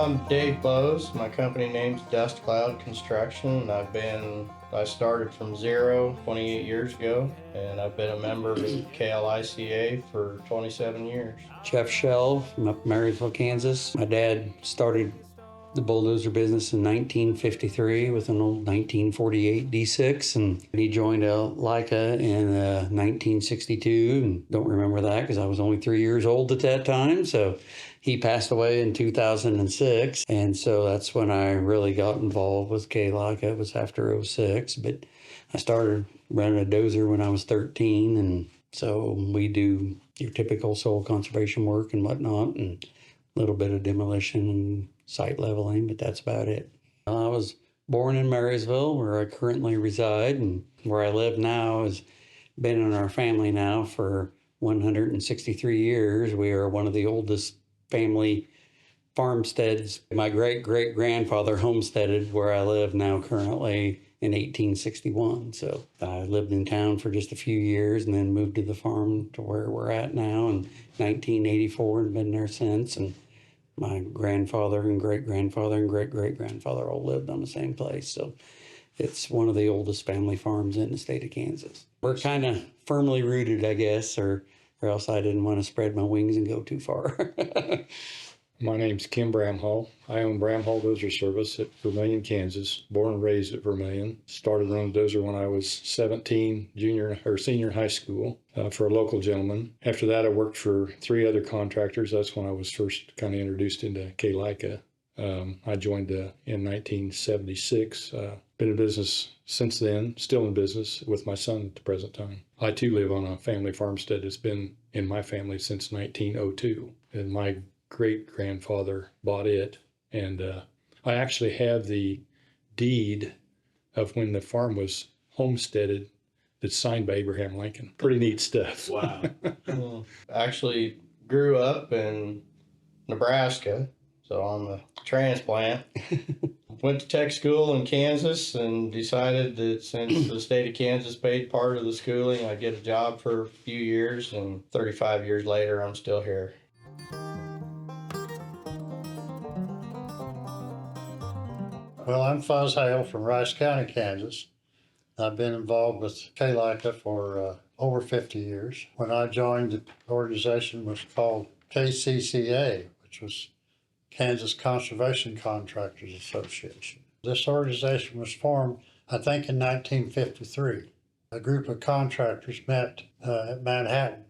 I'm Dave Bose. My company name's Dust Cloud Construction, and I started from zero 28 years ago, and I've been a member of KLICA for 27 years. Jeff Shell from up Marysville, Kansas. My dad started the bulldozer business in 1953 with an old 1948 D6, and he joined KLICA in 1962. And don't remember that because I was only 3 years old at that time. So he passed away in 2006, and so that's when I really got involved with KLICA. It was after '06, but I started running a dozer when I was 13, and so we do your typical soil conservation work and whatnot, and a little bit of demolition and site leveling, but that's about it. I was born in Marysville, where I currently reside, and where I live now has been in our family now for 163 years. We are one of the oldest family farmsteads. My great-great-grandfather homesteaded where I live now currently in 1861. So I lived in town for just a few years and then moved to the farm to where we're at now in 1984 and been there since. And my grandfather and great-grandfather and great-great-grandfather all lived on the same place. So it's one of the oldest family farms in the state of Kansas. We're kind of firmly rooted, I guess, or else I didn't want to spread my wings and go too far. My name's Kim Bramhall. I own Bramhall Dozer Service at Vermillion, Kansas. Born and raised at Vermillion. Started running dozer when I was 17, senior in high school for a local gentleman. After that, I worked for 3 other contractors. That's when I was first kind of introduced into KLICA. I joined in 1976. Been in business since then, still in business with my son at the present time. I too live on a family farmstead that's been in my family since 1902. And my great-grandfather bought it, and I actually have the deed of when the farm was homesteaded that's signed by Abraham Lincoln. Pretty neat stuff. Wow. Actually grew up in Nebraska, so I'm a transplant. Went to tech school in Kansas and decided that since the state of Kansas paid part of the schooling, I'd get a job for a few years, and 35 years later, I'm still here. Well, I'm Fuzz Hale from Rice County, Kansas. I've been involved with KLICA for over 50 years. When I joined, the organization was called KCCA, which was Kansas Conservation Contractors Association. This organization was formed, I think, in 1953. A group of contractors met at Manhattan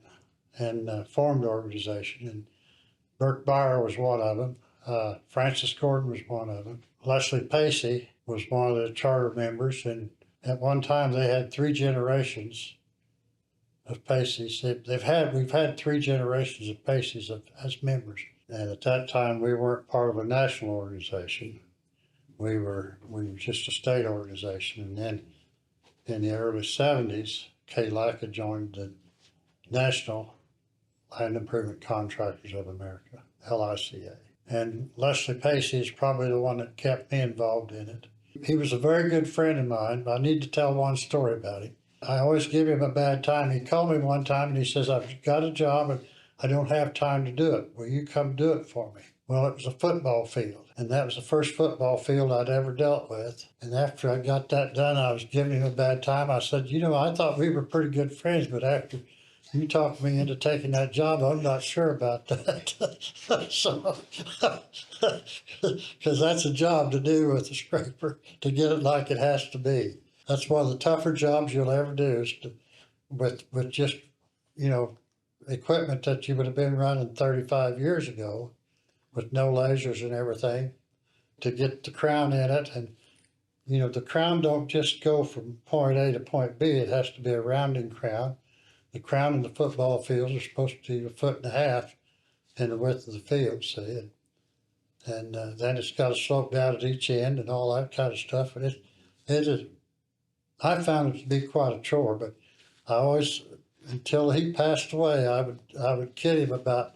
and formed the organization. And Burke Byer was one of them. Francis Gordon was one of them. Leslie Pacey was one of the charter members, and at one time they had 3 generations of Paceys. We've had 3 generations of Paceys as members, and at that time we weren't part of a national organization. We were just a state organization, and then in the early 70s, KLICA joined the National Land Improvement Contractors of America, LICA. And Leslie Pacey is probably the one that kept me involved in it. He was a very good friend of mine. I need to tell one story about him. I always give him a bad time. He called me one time and he says, "I've got a job and I don't have time to do it. Will you come do it for me?" Well, it was a football field, and that was the first football field I'd ever dealt with. And after I got that done, I was giving him a bad time. I said, I thought we were pretty good friends, but after you talked me into taking that job, I'm not sure about that. So, because that's a job to do with a scraper, to get it like it has to be. That's one of the tougher jobs you'll ever do, is with just, equipment that you would have been running 35 years ago with no lasers and everything, to get the crown in it. And, the crown don't just go from point A to point B. It has to be a rounding crown. The crown in the football fields are supposed to be 1.5 feet in the width of the field, see? And then it's got to slope down at each end and all that kind of stuff. And it is, I found it to be quite a chore, but I always, until he passed away, I would kid him about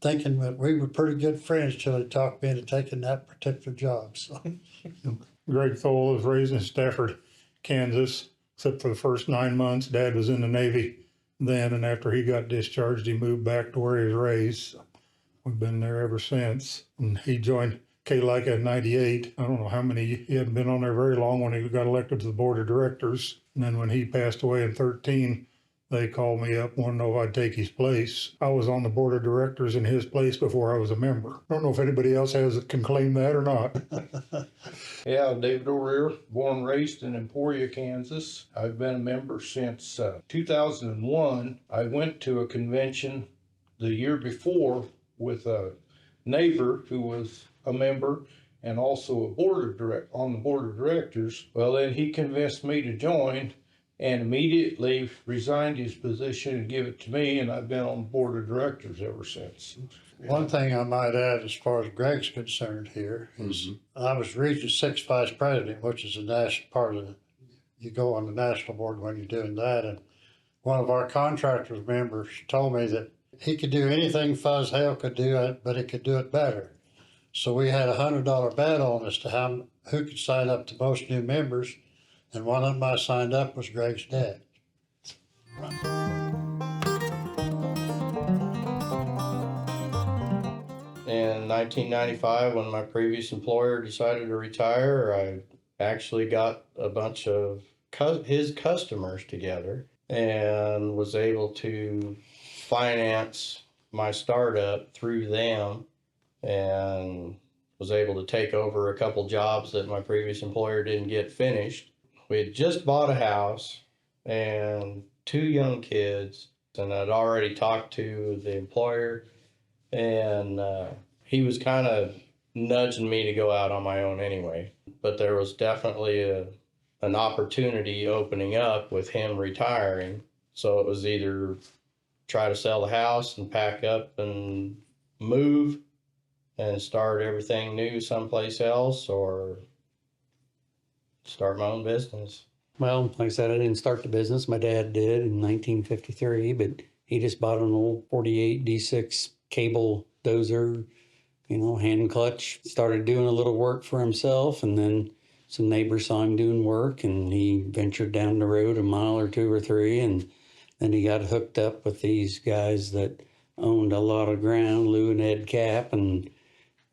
thinking that we were pretty good friends till he talked me into taking that particular job. So. Greg Thole was raised in Stafford, Kansas, except for the first 9 months. Dad was in the Navy then, and after he got discharged, he moved back to where he was raised. So we've been there ever since. And he joined KLICA in 98. I don't know how many, he hadn't been on there very long when he got elected to the board of directors. And then when he passed away in 13, they called me up, wanted to know if I'd take his place. I was on the board of directors in his place before I was a member. I don't know if anybody else can claim that or not. Yeah, David O'Rear, born and raised in Emporia, Kansas. I've been a member since 2001. I went to a convention the year before with a neighbor who was a member and also on the board of directors. Well, then he convinced me to join and immediately resigned his position and gave it to me, and I've been on the board of directors ever since. One thing I might add as far as Greg's concerned here is I was Region 6 Vice President, which is a national part of you go on the national board when you're doing that. And one of our contractors members told me that he could do anything Fuzz Hale could do, but he could do it better. So we had $100 bet on as to who could sign up to most new members. And one of them I signed up was Greg's dad. In 1995, when my previous employer decided to retire, I actually got a bunch of his customers together and was able to finance my startup through them, and was able to take over a couple jobs that my previous employer didn't get finished. We had just bought a house and 2 young kids, and I'd already talked to the employer, and he was kind of nudging me to go out on my own anyway. But there was definitely an opportunity opening up with him retiring. So it was either try to sell the house and pack up and move and start everything new someplace else, or start my own business. Well, like I said, I didn't start the business. My dad did in 1953, but he just bought an old 48 D6 cable dozer, hand clutch. Started doing a little work for himself, and then some neighbors saw him doing work, and he ventured down the road a mile or 2 or 3, and then he got hooked up with these guys that owned a lot of ground, Lou and Ed Cap, and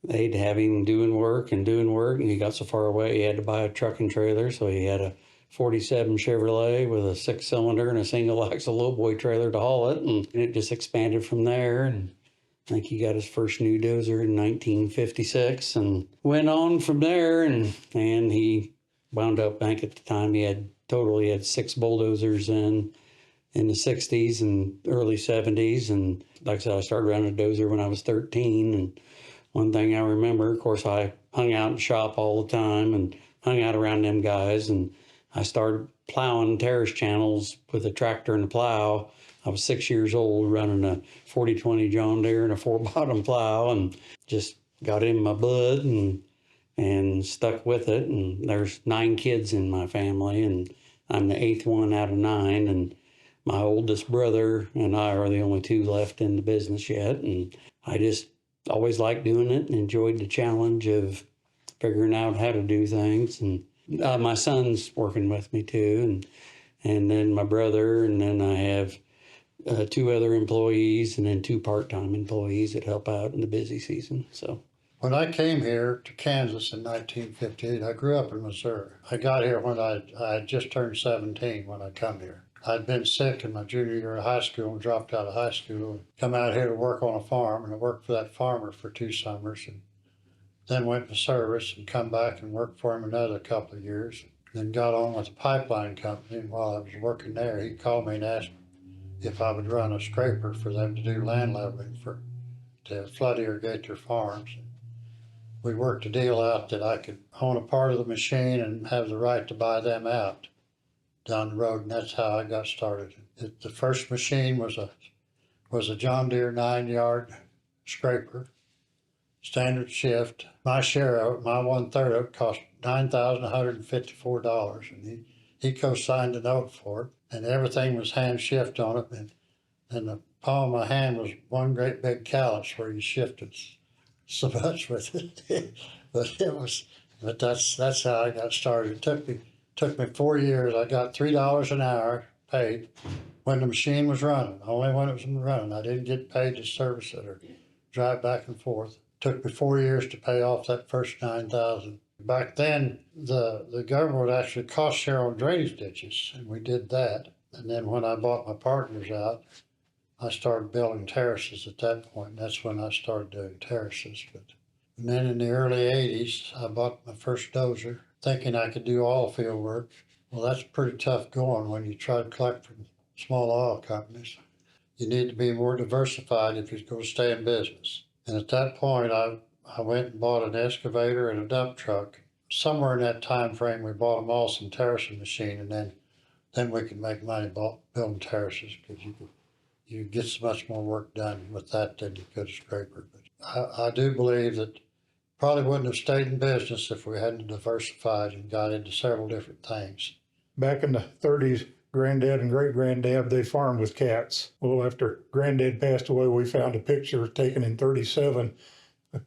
they'd have him doing work, and he got so far away he had to buy a truck and trailer, so he had a 47 Chevrolet with a 6-cylinder and a single axle lowboy trailer to haul it, and it just expanded from there. And I think he got his first new dozer in 1956 and went on from there, and he wound up, I think at the time he had 6 bulldozers in the 60s and early 70s, and like I said, I started running a dozer when I was 13, and one thing I remember, of course, I hung out in the shop all the time and hung out around them guys, and I started plowing terrace channels with a tractor and a plow. I was 6 years old running a 40-20 John Deere and a 4-bottom plow, and just got in my blood and stuck with it. And there's 9 kids in my family, and I'm the 8th one out of 9, and my oldest brother and I are the only 2 left in the business yet. And I just always liked doing it and enjoyed the challenge of figuring out how to do things. And my son's working with me too, and then my brother, and then I have 2 other employees, and then 2 part-time employees that help out in the busy season. So When I came here to Kansas in 1958, I grew up in Missouri. I got here when I had just turned 17 when I come here. I'd been sick in my junior year of high school and dropped out of high school and come out here to work on a farm, and I worked for that farmer for 2 summers, and then went to service and come back and worked for him another couple of years. Then got on with a pipeline company, and while I was working there, he called me and asked if I would run a scraper for them to do land leveling to flood irrigate their farms. We worked a deal out that I could own a part of the machine and have the right to buy them out down the road, and that's how I got started. The first machine was a John Deere 9-yard scraper, standard shift. My share of it, my 1/3 of it, cost $9,154, and he co-signed a note for it, and everything was hand shift on it, and the palm of my hand was one great big callus where you shifted so much with it. but that's how I got started. It took me 4 years. I got $3 an hour paid when the machine was running, only when it was running. I didn't get paid to service it or drive back and forth. Took me 4 years to pay off that first 9,000. Back then, the government would actually cost share on drainage ditches, and we did that. And then when I bought my partners out, I started building terraces at that point. That's when I started doing terraces. And then in the early 80s, I bought my first dozer, thinking I could do oil field work. Well, that's pretty tough going when you try to collect from small oil companies. You need to be more diversified if you're going to stay in business. And at that point, I went and bought an excavator and a dump truck. Somewhere in that time frame, we bought them all some terracing machine, and then we could make money building terraces, because you get so much more work done with that than you could a scraper. But I do believe that probably wouldn't have stayed in business if we hadn't diversified and got into several different things. Back in the 30s, Granddad and great-granddad, they farmed with cats. Well, after Granddad passed away, we found a picture taken in 37.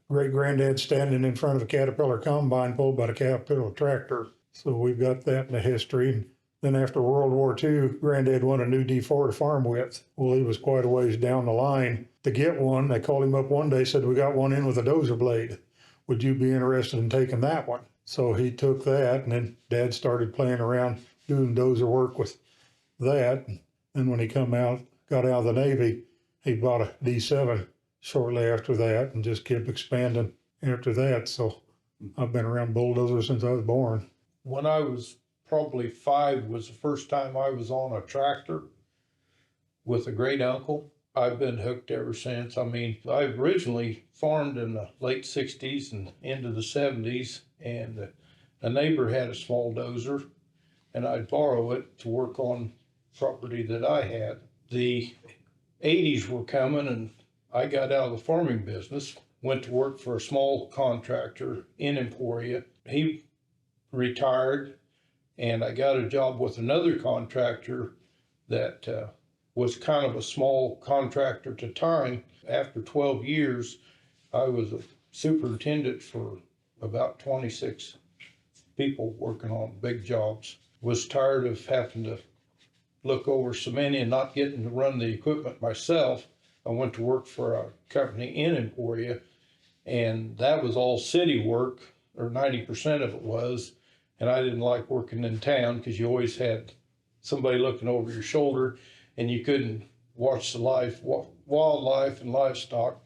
Great-granddad standing in front of a Caterpillar combine pulled by a Caterpillar tractor. So we've got that in the history. And then after World War II, Granddad won a new D4 to farm with. Well, he was quite a ways down the line to get one. They called him up one day, said, "We got one in with a dozer blade. Would you be interested in taking that one?" So he took that, and then Dad started playing around doing dozer work with that. And when he got out of the Navy, he bought a D7 shortly after that and just kept expanding after that. So I've been around bulldozers since I was born. When I was probably 5 was the first time I was on a tractor with a great uncle. I've been hooked ever since. I mean, I originally farmed in the late 60s and into the 70s, and a neighbor had a small dozer, and I'd borrow it to work on property that I had. The 80s were coming, and I got out of the farming business, went to work for a small contractor in Emporia. He retired, and I got a job with another contractor that was kind of a small contractor at the time. After 12 years, I was a superintendent for about 26 people working on big jobs. Was tired of having to look over so many and not getting to run the equipment myself. I went to work for a company in Emporia, and that was all city work, or 90% of it was. And I didn't like working in town because you always had somebody looking over your shoulder, and you couldn't watch the wildlife and livestock.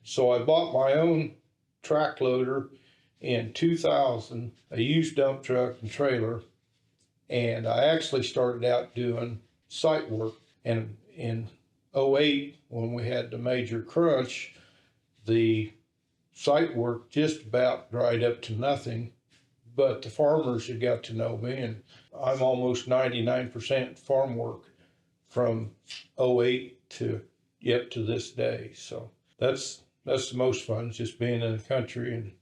So I bought my own track loader in 2000, a used dump truck and trailer, and I actually started out doing site work. And in 08, when we had the major crunch, the site work just about dried up to nothing, but the farmers had got to know me, and I'm almost 99% farm work from 08 to this day. So that's the most fun, just being in the country and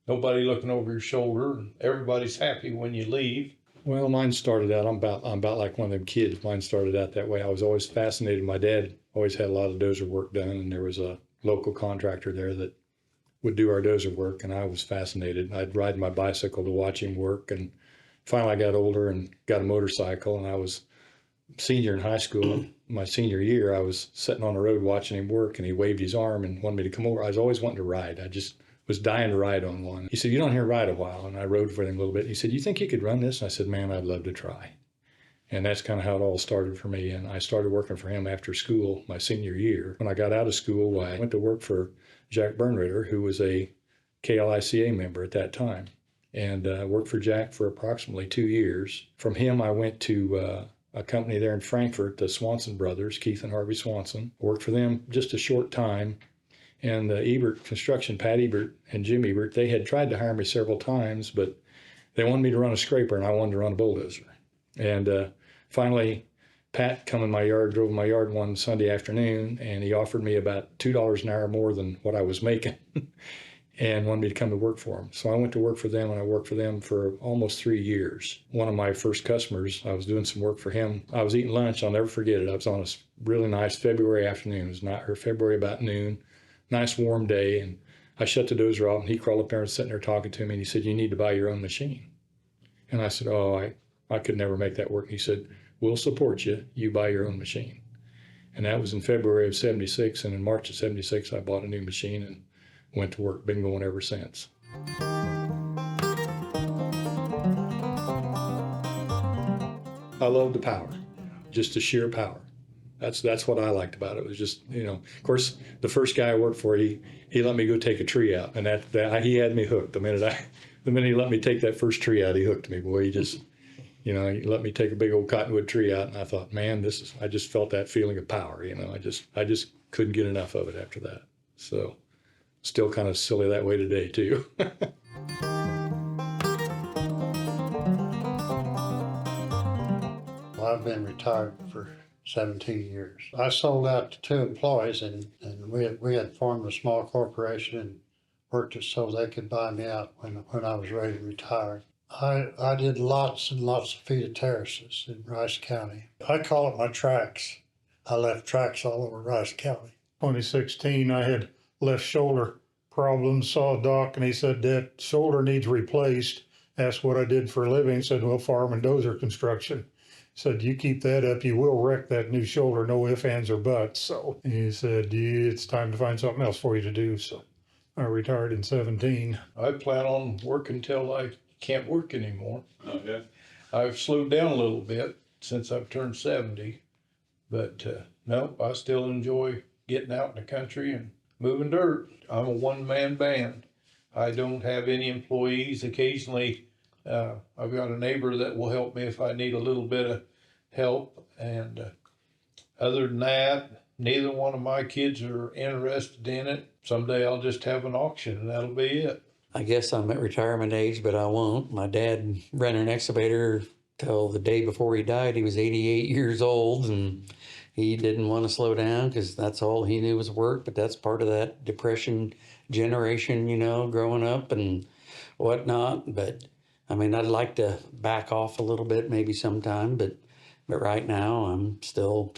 nobody looking over your shoulder, and everybody's happy when you leave. Well, mine started out, I'm about like one of them kids. Mine started out that way. I was always fascinated. My dad always had a lot of dozer work done, and there was a local contractor there that would do our dozer work, and I was fascinated. I'd ride my bicycle to watch him work, and finally I got older and got a motorcycle, and I was senior in high school. My senior year, I was sitting on the road watching him work, and he waved his arm and wanted me to come over. I was always wanting to ride. I just was dying to ride on one. He said, "You don't hear ride a while." And I rode for him a little bit. He said, "You think you could run this?" And I said, "Man, I'd love to try." And that's kind of how it all started for me. And I started working for him after school, my senior year. When I got out of school, I went to work for Jack Bernritter, who was a KLICA member at that time, and worked for Jack for approximately 2 years. From him, I went to a company there in Frankfurt, the Swanson brothers, Keith and Harvey Swanson. Worked for them just a short time. And the Ebert Construction, Pat Ebert and Jim Ebert, they had tried to hire me several times, but they wanted me to run a scraper, and I wanted to run a bulldozer. And finally, Pat come in my yard, drove in my yard one Sunday afternoon, and he offered me about $2 an hour more than what I was making and wanted me to come to work for him. So I went to work for them, and I worked for them for almost 3 years. One of my first customers, I was doing some work for him. I was eating lunch. I'll never forget it. I was on a really nice February afternoon. It was February about noon. Nice warm day, and I shut the dozer off, and he crawled up there and sitting there talking to me, and he said, "You need to buy your own machine." And I said, "Oh, I could never make that work." He said, "We'll support you. You buy your own machine." And that was in February of 76, and in March of 76, I bought a new machine, and went to work. Been going ever since. I love the power, just the sheer power. That's what I liked about it. It was just, of course, the first guy I worked for, he let me go take a tree out, and that he had me hooked. The minute he let me take that first tree out, he hooked me. Boy, he just, he let me take a big old cottonwood tree out, and I thought, man, I just felt that feeling of power. I just couldn't get enough of it after that. So, still kind of silly that way today too. I've been retired for 17 years. I sold out to 2 employees, and we had formed a small corporation and worked it so they could buy me out when I was ready to retire. I did lots and lots of feet of terraces in Rice County. I call it my tracks. I left tracks all over Rice County. 2016, I had left shoulder problems, saw a doc, and he said that shoulder needs replaced. Asked what I did for a living, said, well, farm and dozer construction. Said, you keep that up, you will wreck that new shoulder, no ifs, ands, or buts. So he said, it's time to find something else for you to do. So I retired in 17. I plan on working till I can't work anymore. Oh, yeah. I've slowed down a little bit since I've turned 70, but no, I still enjoy getting out in the country and moving dirt. I'm a one-man band. I don't have any employees. Occasionally, I've got a neighbor that will help me if I need a little bit of help. And other than that, neither one of my kids are interested in it. Someday I'll just have an auction and that'll be it. I guess I'm at retirement age, but I won't. My dad ran an excavator till the day before he died. He was 88 years old, and he didn't want to slow down because that's all he knew was work. But that's part of that depression generation, growing up and whatnot. But I mean, I'd like to back off a little bit maybe sometime, but right now I'm still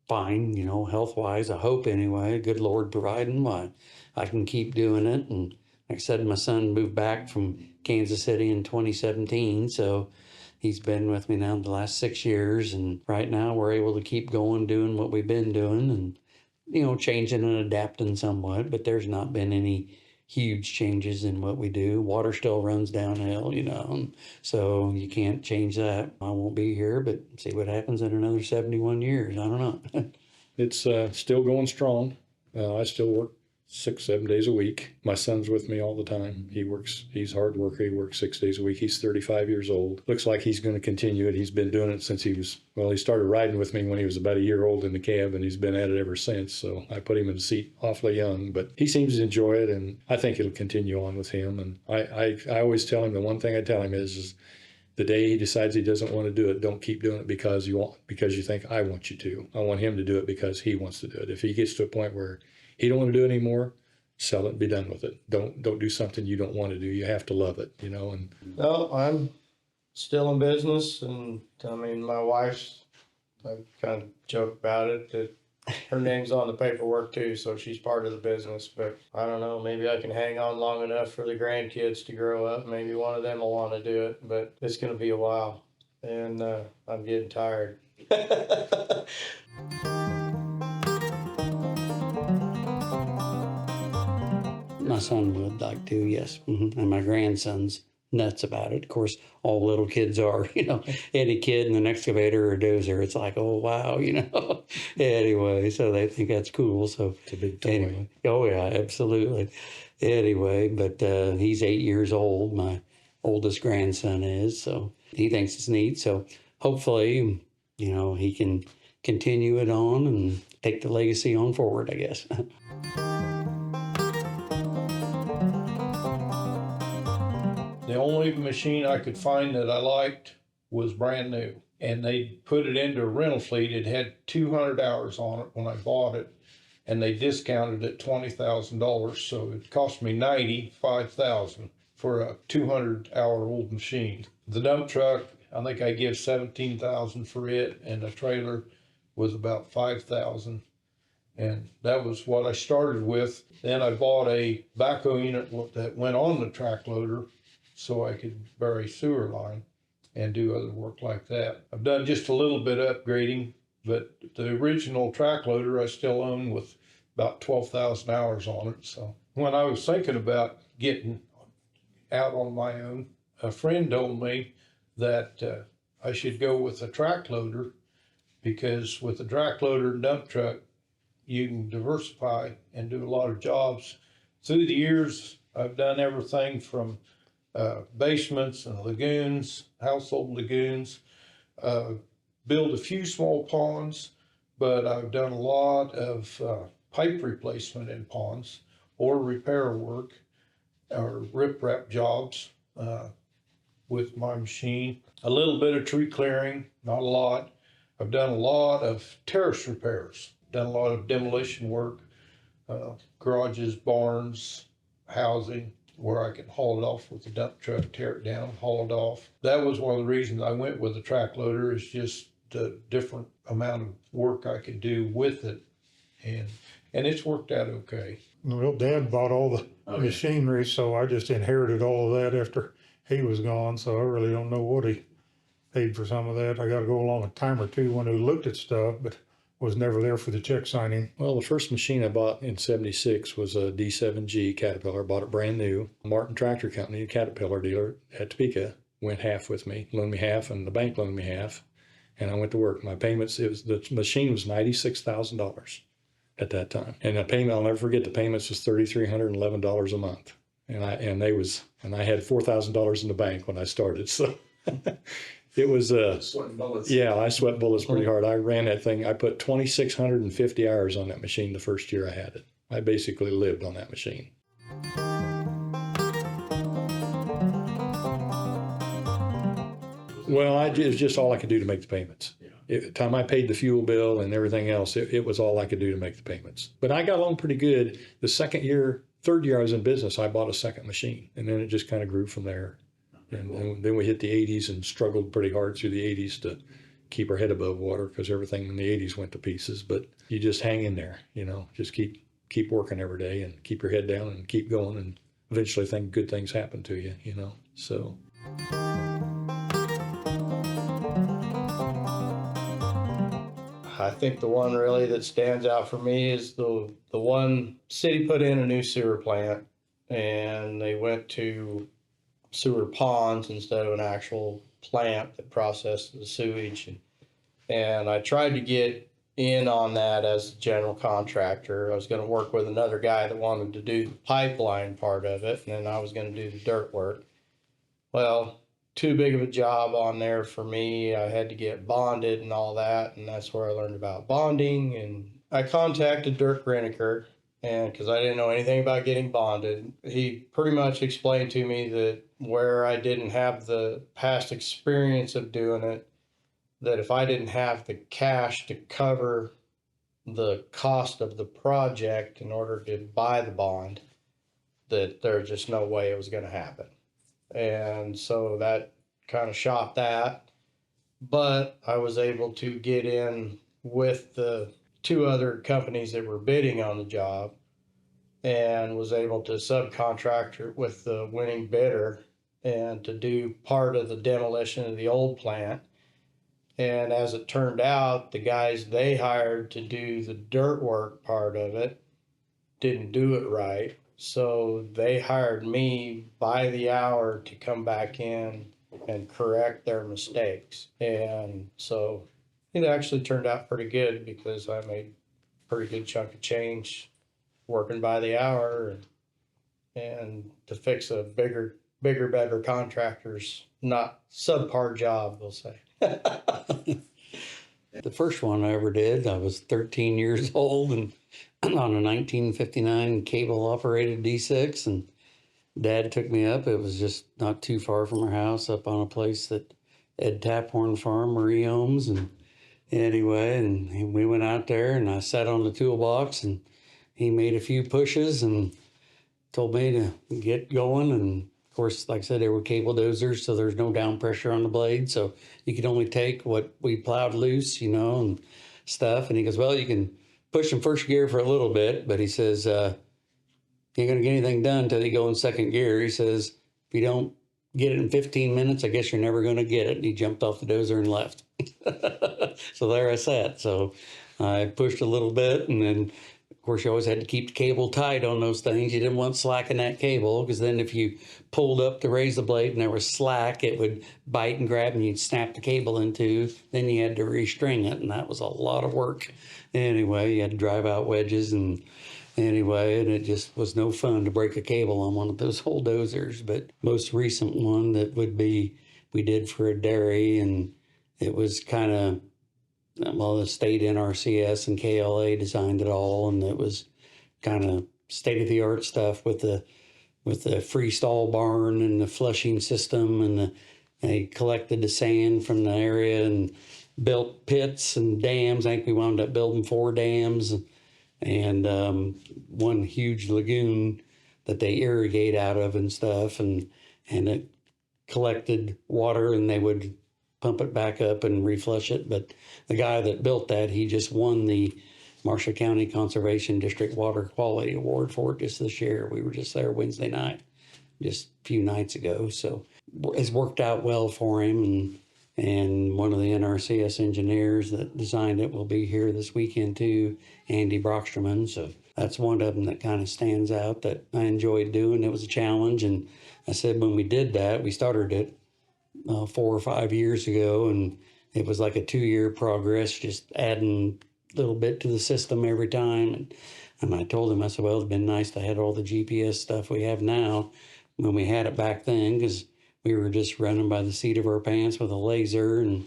fine, health-wise, I hope anyway. Good Lord providing why I can keep doing it. And like I said, my son moved back from Kansas City in 2017, so he's been with me now the last 6 years. And right now we're able to keep going, doing what we've been doing and, changing and adapting somewhat, but there's not been any huge changes in what we do. Water still runs downhill, and so you can't change that. I won't be here, but see what happens in another 71 years. I don't know. It's still going strong. I still work 6-7 days a week. My son's with me all the time. He's a hard worker. He works 6 days a week. He's 35 years old. Looks like he's going to continue it. He's been doing it since he started riding with me when he was about a year old in the cab, and he's been at it ever since. So I put him in the seat awfully young, but he seems to enjoy it, and I think it'll continue on with him. And I always tell him, the one thing I tell him is the day he decides he doesn't want to do it, don't keep doing it because you think I want you to. I want him to do it because he wants to do it. If he gets to a point where he don't want to do it anymore, sell it and be done with it. Don't do something you don't want to do. You have to love it, and No, I'm still in business, and I mean, my wife's, I kind of joke about it, that her name's on the paperwork too, so she's part of the business. But I don't know, maybe I can hang on long enough for the grandkids to grow up. Maybe one of them will want to do it, but it's going to be a while, and I'm getting tired. My son would like to, yes. And my grandson's nuts about it. Of course, all little kids are, any kid in an excavator or dozer, it's like, oh, wow, Anyway, so they think that's cool. So it's a big toy. anyway, oh, yeah, absolutely. Anyway, but he's 8 years old. My oldest grandson is, so he thinks it's neat. So hopefully, he can continue it on and take the legacy on forward, I guess. The only machine I could find that I liked was brand new. And they put it into a rental fleet. It had 200 hours on it when I bought it. And they discounted it $20,000. So it cost me $95,000 for a 200-hour-old machine. The dump truck, I think I give $17,000 for it. And the trailer was about $5,000. And that was what I started with. Then I bought a backhoe unit that went on the track loader, so I could bury sewer line and do other work like that. I've done just a little bit of upgrading, but the original track loader I still own with about 12,000 hours on it. So when I was thinking about getting out on my own, a friend told me that I should go with a track loader, because with a track loader and dump truck, you can diversify and do a lot of jobs. Through the years, I've done everything from basements and lagoons, household lagoons, build a few small ponds, but I've done a lot of pipe replacement in ponds or repair work or rip-rap jobs with my machine. A little bit of tree clearing, not a lot. I've done a lot of terrace repairs, done a lot of demolition work, garages, barns, housing, where I can haul it off with a dump truck, tear it down, haul it off. That was one of the reasons I went with a track loader, is just the different amount of work I could do with it. And it's worked out okay. Well, Dad bought all the machinery, so I just inherited all of that after he was gone. So I really don't know what he paid for some of that. I got to go along a time or two when he looked at stuff, but was never there for the check signing. Well, the first machine I bought in 76 was a D7G Caterpillar. Bought it brand new. Martin Tractor Company, a Caterpillar dealer at Topeka, went half with me, loaned me half, and the bank loaned me half. And I went to work. My payments, the machine was $96,000 at that time. And the payment, I'll never forget, the payments was $3,311 a month. And I had $4,000 in the bank when I started. So it was Sweating bullets. yeah, I sweat bullets pretty hard. I ran that thing. I put 2,650 hours on that machine the first year I had it. I basically lived on that machine. Well, it was just all I could do to make the payments. The time I paid the fuel bill and everything else, it was all I could do to make the payments. But I got along pretty good. The third year I was in business, I bought a second machine, and then it just kind of grew from there. And then we hit the 80s and struggled pretty hard through the 80s to keep our head above water, because everything in the 80s went to pieces. But you just hang in there, just keep working every day and keep your head down and keep going, and eventually good things happen to you, so. I think the one really that stands out for me is the one city put in a new sewer plant, and they went to sewer ponds instead of an actual plant that processed the sewage. And I tried to get in on that as a general contractor. I was going to work with another guy that wanted to do the pipeline part of it, and then I was going to do the dirt work. Well, too big of a job on there for me. I had to get bonded and all that, and that's where I learned about bonding. And I contacted Dirk Reniker, and because I didn't know anything about getting bonded, he pretty much explained to me that where I didn't have the past experience of doing it, that if I didn't have the cash to cover the cost of the project in order to buy the bond, that there's just no way it was going to happen. And so that kind of shot that. But I was able to get in with the two other companies that were bidding on the job, and was able to subcontract with the winning bidder and to do part of the demolition of the old plant. And as it turned out, the guys they hired to do the dirt work part of it didn't do it right. So they hired me by the hour to come back in and correct their mistakes. And so it actually turned out pretty good, because I made a pretty good chunk of change working by the hour, and to fix a bigger, better contractor's not subpar job, we'll say. The first one I ever did, I was 13 years old, and on a 1959 cable operated D6, and Dad took me up. It was just not too far from our house, up on a place that Ed Taphorn Farm, Marie owns. And anyway, and we went out there, and I sat on the toolbox, and he made a few pushes and told me to get going. And of course, like I said, they were cable dozers, so there's no down pressure on the blade. So you could only take what we plowed loose, and stuff. And he goes, well, you can push in first gear for a little bit, but he says, you ain't going to get anything done until you go in second gear. He says, if you don't get it in 15 minutes, I guess you're never going to get it. And he jumped off the dozer and left. So there I sat. So I pushed a little bit, and then course, you always had to keep the cable tight on those things. You didn't want slack in that cable, because then if you pulled up to raise the blade and there was slack, it would bite and grab and you'd snap the cable in two. Then you had to restring it, and that was a lot of work. Anyway, you had to drive out wedges, and it just was no fun to break a cable on one of those old dozers. But most recent one that would be, we did for a dairy, and it was kind of, well, the state NRCS and KLA designed it all, and it was kind of state-of-the-art stuff with the freestall barn and the flushing system, and they collected the sand from the area and built pits and dams. I think we wound up building 4 dams and one huge lagoon that they irrigate out of and stuff, and it collected water, and they would pump it back up and reflush it. But the guy that built that, he just won the Marshall County Conservation District Water Quality Award for it just this year. We were just there Wednesday night, just a few nights ago. So it's worked out well for him. And one of the NRCS engineers that designed it will be here this weekend too, Andy Brockstrom. So that's one of them that kind of stands out that I enjoyed doing. It was a challenge. And I said when we did that, we started it 4 or 5 years ago, and it was like a 2-year progress, just adding a little bit to the system every time. And I told him, I said, well, it's been nice to have all the GPS stuff we have now when we had it back then, because we were just running by the seat of our pants with a laser and,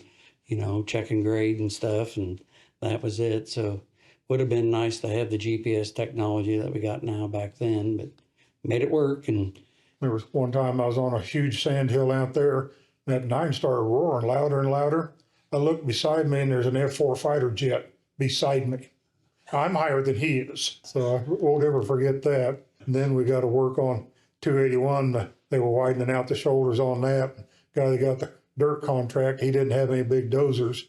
checking grade and stuff, and that was it. So would have been nice to have the GPS technology that we got now back then, but made it work. And There was one time I was on a huge sand hill out there, and that 9 started roaring louder and louder. I looked beside me, and there's an F-4 fighter jet beside me. I'm higher than he is, so I won't ever forget that. And then we got to work on 281. They were widening out the shoulders on that. Guy that got the dirt contract, he didn't have any big dozers.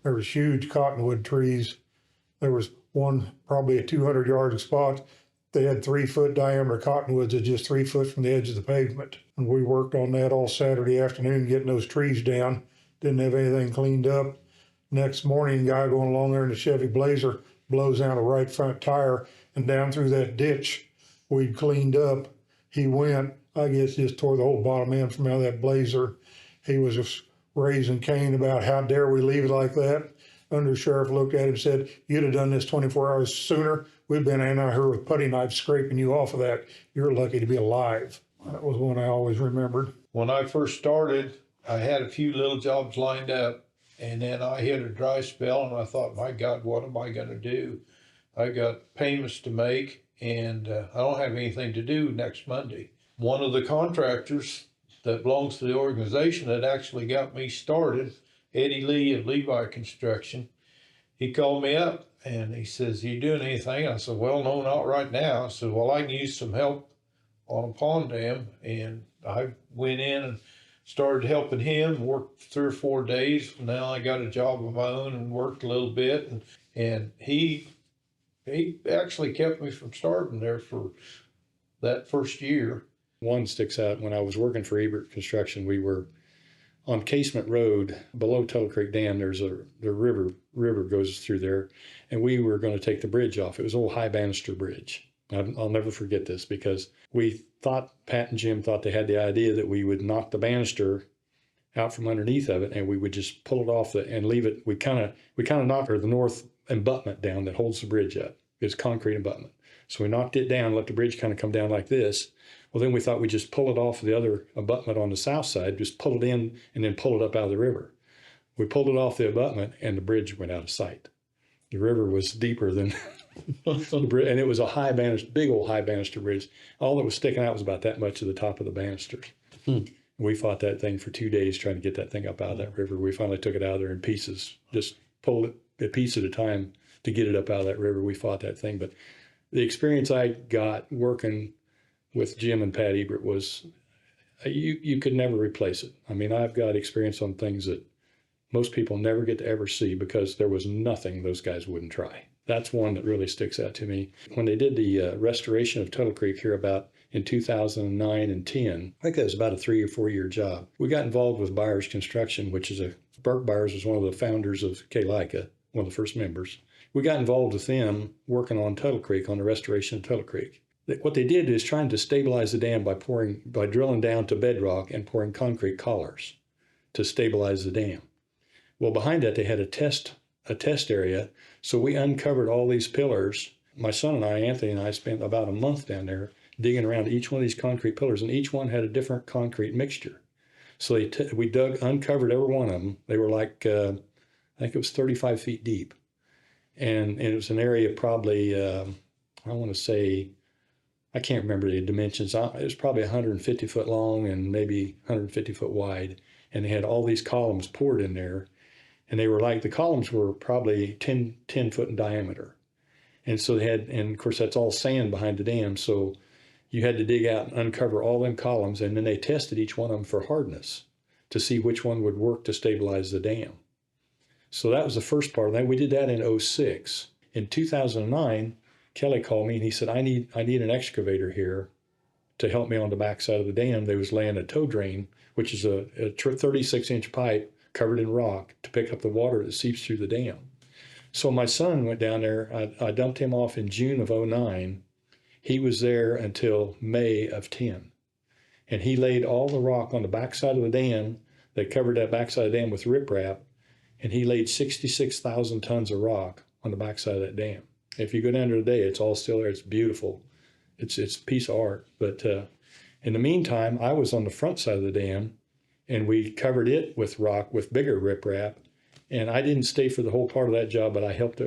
There was huge cottonwood trees. There was one, probably a 200-yard spot. They had 3-foot diameter cottonwoods at just 3 foot from the edge of the pavement. And we worked on that all Saturday afternoon, getting those trees down. Didn't have anything cleaned up. Next morning, guy going along there in the Chevy Blazer blows out a right front tire, and down through that ditch we'd cleaned up, he went. I guess just tore the whole bottom end from out of that Blazer. He was just raising Cain about how dare we leave it like that. Undersheriff looked at him and said, you'd have done this 24 hours sooner. We've been in out here with putty knives scraping you off of that. You're lucky to be alive. That was one I always remembered. When I first started, I had a few little jobs lined up, and then I hit a dry spell, and I thought, my God, what am I going to do? I got payments to make, and I don't have anything to do next Monday. One of the contractors that belongs to the organization that actually got me started, Eddie Lee of Levi Construction, he called me up and he says, you doing anything? I said, well, no, not right now. I said, well, I can use some help on a pond dam. And I went in and started helping him, worked 3 or 4 days. Now I got a job of my own and worked a little bit. And he actually kept me from starving there for that first year. One sticks out. When I was working for Ebert Construction, we were on Casement Road below Tuttle Creek Dam. There's the river goes through there, and we were going to take the bridge off. It was an old high banister bridge. I'll never forget this, because we thought, Pat and Jim thought they had the idea that we would knock the banister out from underneath of it, and we would just pull it off and leave it. We kind of knocked the north abutment down that holds the bridge up. It's concrete abutment. So we knocked it down, let the bridge kind of come down like this. Well, then we thought we'd just pull it off the other abutment on the south side, just pull it in and then pull it up out of the river. We pulled it off the abutment and the bridge went out of sight. The river was deeper than the bridge, and it was a high banister, big old high banister bridge. All that was sticking out was about that much of the top of the banisters. We fought that thing for 2 days trying to get that thing up out of that river. We finally took it out of there in pieces, just pulled it a piece at a time to get it up out of that river. We fought that thing. But the experience I got working with Jim and Pat Ebert was, you could never replace it. I mean, I've got experience on things that most people never get to ever see, because there was nothing those guys wouldn't try. That's one that really sticks out to me. When they did the restoration of Tuttle Creek here about in 2009 and 10, I think that was about a 3 or 4 year job. We got involved with Byers Construction, which is Burt Byers was one of the founders of KLICA, one of the first members. we got involved with them working on Tuttle Creek, on the restoration of Tuttle Creek. What they did is trying to stabilize the dam by drilling down to bedrock and pouring concrete collars to stabilize the dam. Well, behind that, they had a test area. So we uncovered all these pillars. My son and I, Anthony and I, spent about a month down there digging around each one of these concrete pillars, and each one had a different concrete mixture. So we uncovered every one of them. They were like, I think it was 35 feet deep. And it was an area probably, I want to say, I can't remember the dimensions. It was probably 150 foot long and maybe 150 foot wide. And they had all these columns poured in there. And they were like, the columns were probably 10 foot in diameter. And so and of course, that's all sand behind the dam. So you had to dig out and uncover all them columns. And then they tested each one of them for hardness to see which one would work to stabilize the dam. So that was the first part of that. We did that in 2006. In 2009, Kelly called me and he said, I need an excavator here to help me on the backside of the dam. They was laying a tow drain, which is a 36-inch pipe covered in rock to pick up the water that seeps through the dam. So my son went down there. I dumped him off in June of 2009. He was there until May of 10. And he laid all the rock on the backside of the dam. They covered that backside of the dam with riprap. And he laid 66,000 tons of rock on the backside of that dam. If you go down there today, it's all still there. It's beautiful. It's a piece of art. But in the meantime, I was on the front side of the dam, and we covered it with rock with bigger riprap. And I didn't stay for the whole part of that job, but I helped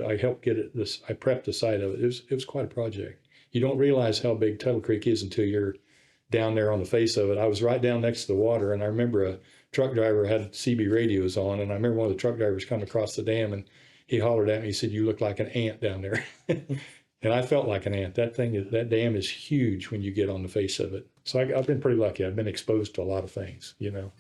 get it. I prepped the site of it. It was quite a project. You don't realize how big Tuttle Creek is until you're down there on the face of it. I was right down next to the water, and I remember a truck driver had CB radios on, and I remember one of the truck drivers come across the dam, and he hollered at me. He said, "You look like an ant down there." And I felt like an ant. That dam is huge when you get on the face of it. So I've been pretty lucky. I've been exposed to a lot of things, you know.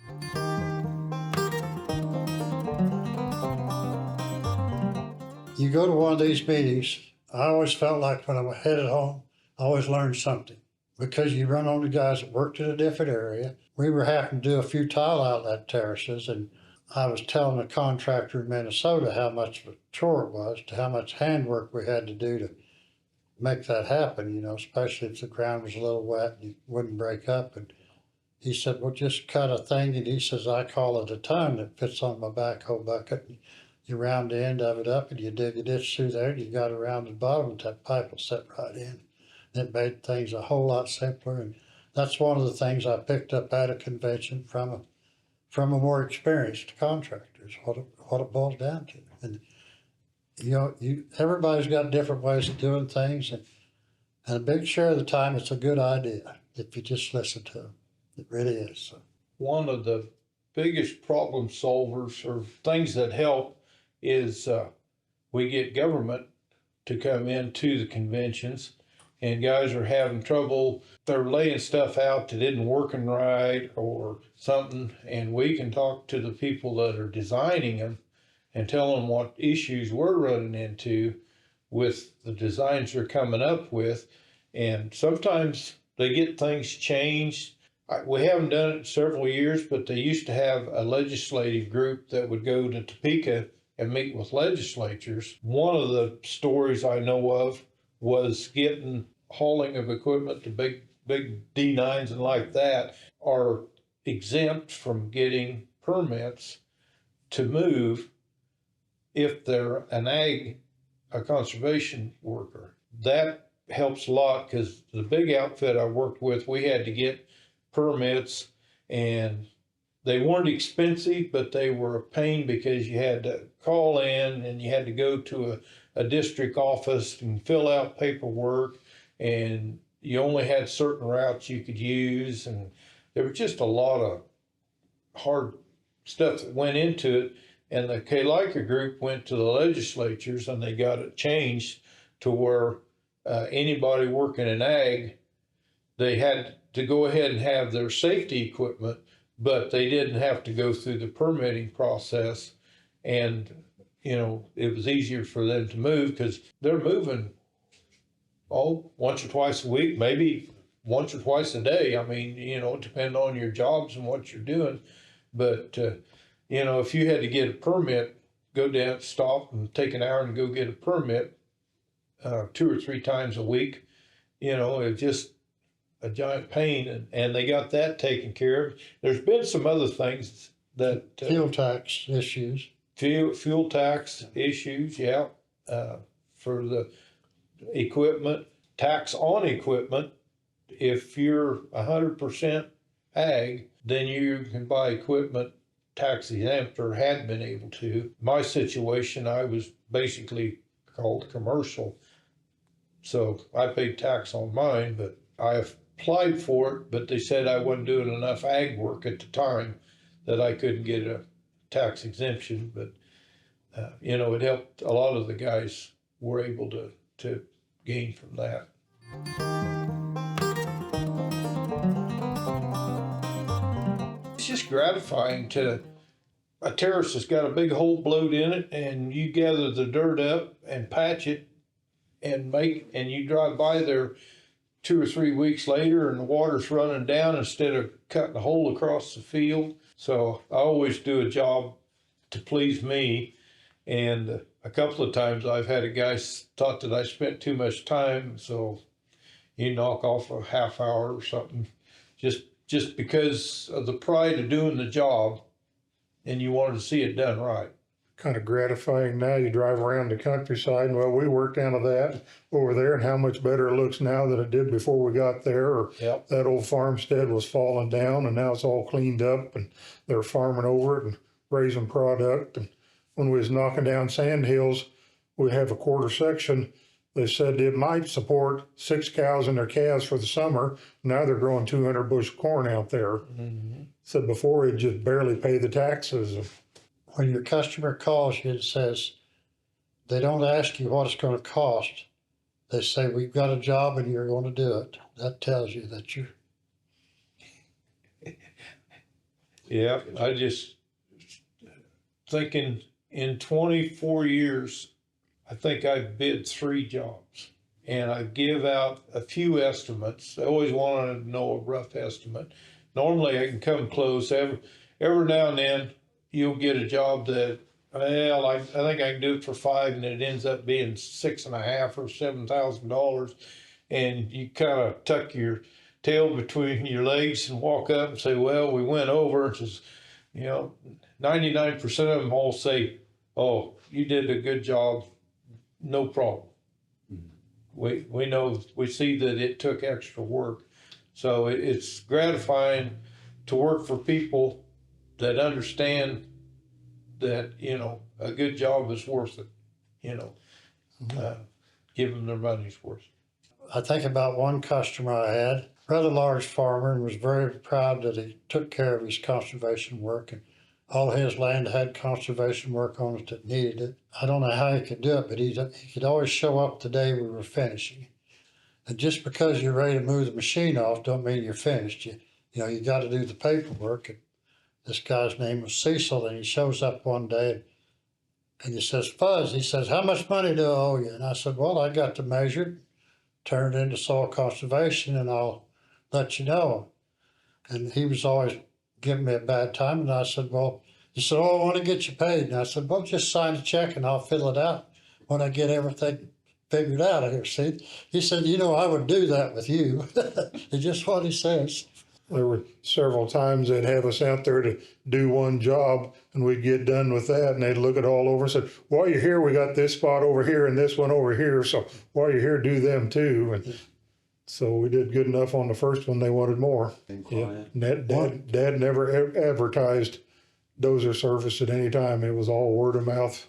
You go to one of these meetings, I always felt like when I headed home, I always learned something. Because you run on the guys that worked in a different area. We were having to do a few tile outlet terraces, and I was telling a contractor in Minnesota how much of a chore it was, to how much handwork we had to do to make that happen, you know, especially if the ground was a little wet and it wouldn't break up. And he said, well, just cut a thing. And he says, I call it a ton that fits on my backhoe bucket. And you round the end of it up and you dig a ditch through there and you got it around the bottom and that pipe will set right in. It made things a whole lot simpler. And that's one of the things I picked up at a convention from a more experienced contractor, is what it boils down to. And you know, everybody's got different ways of doing things, and a big share of the time it's a good idea if you just listen to them. It really is. So. One of the biggest problem solvers or things that help is we get government to come into the conventions, and guys are having trouble. They're laying stuff out that isn't working right or something, and we can talk to the people that are designing them and tell them what issues we're running into with the designs they're coming up with. And sometimes they get things changed. We haven't done it in several years, but they used to have a legislative group that would go to Topeka and meet with legislatures. One of the stories I know of was getting hauling of equipment to big D9s and like that are exempt from getting permits to move if they're a conservation worker. That helps a lot, because the big outfit I worked with, we had to get permits, and they weren't expensive, but they were a pain because you had to call in and you had to go to a district office and fill out paperwork, and you only had certain routes you could use, and there was just a lot of hard stuff that went into it. And the KLICA group went to the legislatures and they got it changed to where anybody working in ag, they had to go ahead and have their safety equipment, but they didn't have to go through the permitting process. And, you know, it was easier for them to move because they're moving, once or twice a week, maybe once or twice a day. I mean, you know, depending on your jobs and what you're doing. But, you know, if you had to get a permit go down, stop and take an hour and go get a permit 2 or 3 times a week. You know, it's just a giant pain, and they got that taken care of. There's been some other things that Fuel tax issues. fuel tax issues, yeah, for the equipment, tax on equipment. If you're 100% ag, then you can buy equipment tax exempt, or had been able to. My situation, I was basically called commercial, so I paid tax on mine, but I applied for it, but they said I wasn't doing enough ag work at the time that I couldn't get a tax exemption. But you know, it helped. A lot of the guys were able to gain from that. It's just gratifying to a terrace that's got a big hole blowed in it, and you gather the dirt up and patch it and you drive by there 2 or 3 weeks later and the water's running down instead of cutting a hole across the field. So I always do a job to please me. And a couple of times I've had a guy thought that I spent too much time, so you knock off a half hour or something, just because of the pride of doing the job, and you wanted to see it done right. Kind of gratifying now. You drive around the countryside, and well, we worked out of that over there, and how much better it looks now than it did before we got there. Or Yep. that old farmstead was falling down, and now it's all cleaned up, and they're farming over it and raising product. And when we was knocking down sand hills, we have a quarter section. They said it might support 6 cows and their calves for the summer. Now they're growing 200 bushel corn out there. Mm-hmm. Said before it just barely pay the taxes. When your customer calls you and says, they don't ask you what it's going to cost. They say, we've got a job and you're going to do it. That tells you that you're. Yeah, I just thinking in 24 years, I think I've bid 3 jobs, and I give out a few estimates. I always wanted to know a rough estimate. Normally I can come close. Every now and then you'll get a job that, well, I think I can do it for 5, and it ends up being $6,500 or $7,000, and you kind of tuck your tail between your legs and walk up and say, well, we went over. It's just, you know, 99% of them all say, oh, you did a good job, no problem. We know, we see that it took extra work. So it's gratifying to work for people that understand that, you know, a good job is worth it, you know, give them their money's worth. I think about one customer I had, rather large farmer, and was very proud that he took care of his conservation work, and all his land had conservation work on it that needed it. I don't know how he could do it, but he could always show up the day we were finishing. And just because you're ready to move the machine off don't mean you're finished. You know, you got to do the paperwork. And this guy's name was Cecil, and he shows up one day and he says, Fuzz, he says, how much money do I owe you? And I said, well, I got to measure it, turn it into soil conservation, and I'll let you know. And he was always giving me a bad time. And I said, well, he said, oh, I want to get you paid. And I said, well, just sign a check and I'll fill it out when I get everything figured out of here. See, he said, you know, I would do that with you. It's just what he says. There were several times they'd have us out there to do one job, and we'd get done with that, and they'd look it all over and said, while you're here, we got this spot over here and this one over here, so while you're here, do them too. And so we did good enough on the first one, they wanted more. Yeah. Dad never advertised dozer service at any time. It was all word of mouth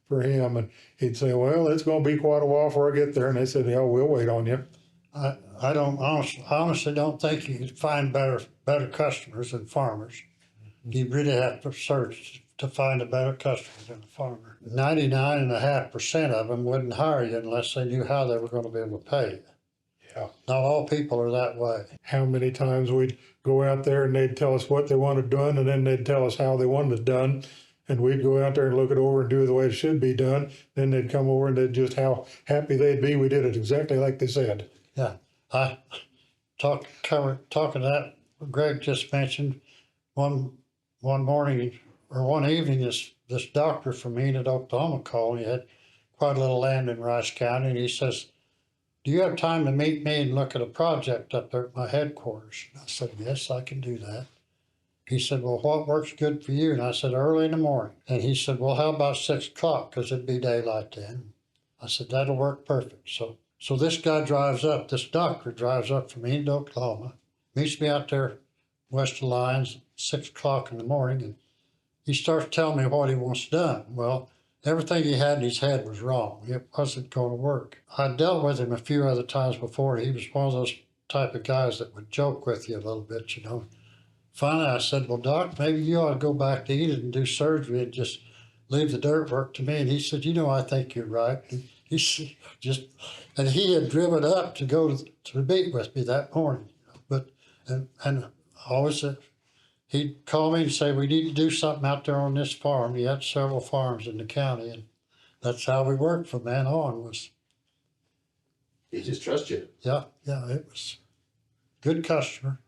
for him, and he'd say, well, it's going to be quite a while before I get there, and they said, yeah, we'll wait on you. I don't honestly don't think you could find better customers than farmers. You really have to search to find a better customer than a farmer. 99.5% of them wouldn't hire you unless they knew how they were going to be able to pay you. Yeah. Not all people are that way. How many times we'd go out there and they'd tell us what they wanted done, and then they'd tell us how they wanted it done. And we'd go out there and look it over and do it the way it should be done. Then they'd come over and they'd just how happy they'd be we did it exactly like they said. Yeah. I talking to that Greg just mentioned one morning or one evening, this doctor from Enid, Oklahoma called. He had quite a little land in Rice County, and he says, "Do you have time to meet me and look at a project up there at my headquarters?" And I said, "Yes, I can do that." He said, "Well, what works good for you?" And I said, "Early in the morning." And he said, "Well, how about 6 o'clock? Because it'd be daylight then." I said, "That'll work perfect." So this guy drives up, this doctor drives up from Enid, Oklahoma, meets me out there west of Lyons, 6 o'clock in the morning, and he starts telling me what he wants done. Well, everything he had in his head was wrong. It wasn't going to work. I dealt with him a few other times before. He was one of those type of guys that would joke with you a little bit, you know. Finally, I said, "Well, Doc, maybe you ought to go back to Enid and do surgery and just leave the dirt work to me." And he said, "You know, I think you're right." And he had driven up to go to meet with me that morning. But, and always, he'd call me and say, "We need to do something out there on this farm." He had several farms in the county, and that's how we worked from then on. Was He just trusts you. yeah, it was good customer.